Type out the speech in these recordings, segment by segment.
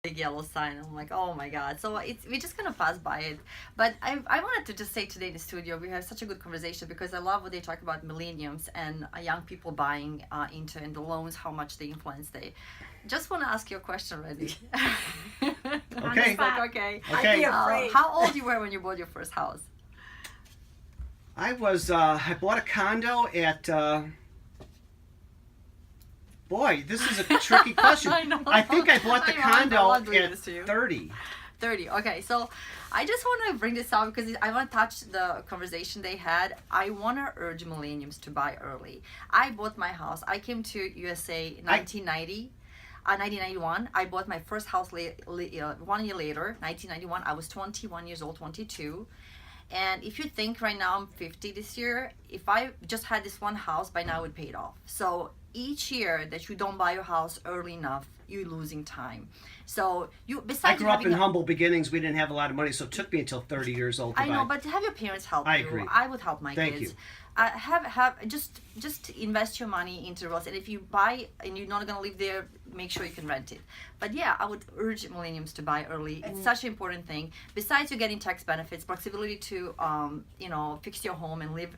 big yellow sign. I'm like, oh my God. So we're just gonna pass by it. But I wanted to just say today in the studio, we have such a good conversation because I love what they talk about millenniums and young people buying into and the loans, how much they influence. They just want to ask you a question, Randy. Okay. Like, okay. Okay. How old you were when you bought your first house? I bought a condo at, boy, this is a tricky question. I know. I think I bought the I know, I condo love doing at this to you. 30. 30. Okay, so I just want to bring this up because I want to touch the conversation they had. I want to urge millennials to buy early. I bought my house. I came to USA in 1990. 1991. I bought my first house 1 year later, 1991. I was 21 years old, 22. And if you think right now I'm 50 this year, if I just had this one house, by now it would paid off. So each year that you don't buy your house early enough, you're losing time. So I besides grew up in humble beginnings. We didn't have a lot of money, so it took me until 30 years old to I buy. know, but have your parents help you. I agree. I would help my Thank kids. you. Just invest your money into real estate. If you buy and you're not gonna live there, make sure you can rent it. But yeah, I would urge millennials to buy early. It's such an important thing. Besides you getting tax benefits, flexibility to fix your home and live.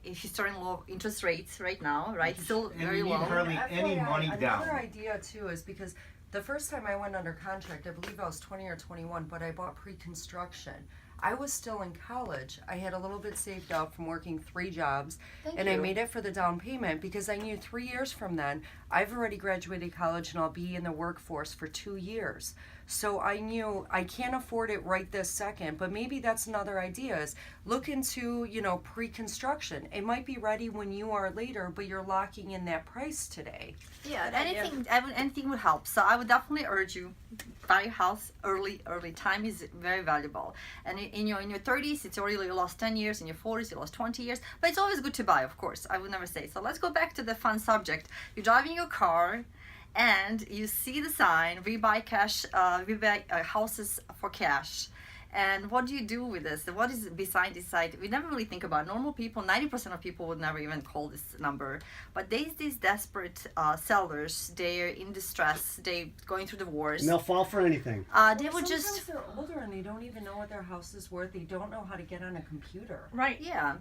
If you're starting low interest rates right now, right? Still And very you need low. hardly any money down. Another idea too is because the first time I went under contract, I believe I was 20 or 21, but I bought pre-construction. I was still in college. I had a little bit saved up from working 3 jobs, and I made it for the down payment because I knew 3 years from then, I've already graduated college and I'll be in the workforce for 2 years. So I knew I can't afford it right this second, but maybe that's another idea is look into, pre-construction. It might be ready when you are later, but you're locking in that price today. Yeah, anything would help. So I would definitely urge you buy a house early. Early time is very valuable. And in your 30s, it's already you lost 10 years. In your 40s, you lost 20 years. But it's always good to buy, of course. I would never say. So let's go back to the fun subject. You're driving your car, and you see the sign: we buy houses for cash. And what do you do with this? What is beside this site? We never really think about it. Normal people, 90% of people would never even call this number. But there's these desperate sellers. They're in distress. They're going through divorce. And they'll fall for anything. They would Sometimes just... they're older and they don't even know what their house is worth. They don't know how to get on a computer. Right, yeah.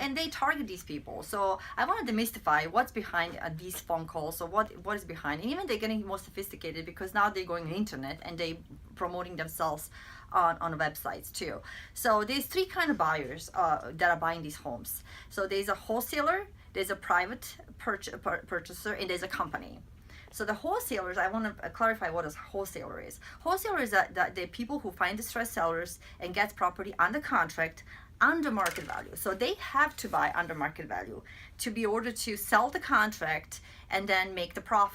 And they target these people. So I want to demystify what's behind these phone calls. So what is behind. And even they're getting more sophisticated because now they're going on the internet and they promoting themselves on websites too. So there's 3 kind of buyers that are buying these homes. So there's a wholesaler, there's a private purchaser, and there's a company. So the wholesalers, I want to clarify what a wholesaler is. Wholesaler is that the people who find distressed sellers and gets property under contract under market value. So they have to buy under market value to be ordered to sell the contract and then make the profit.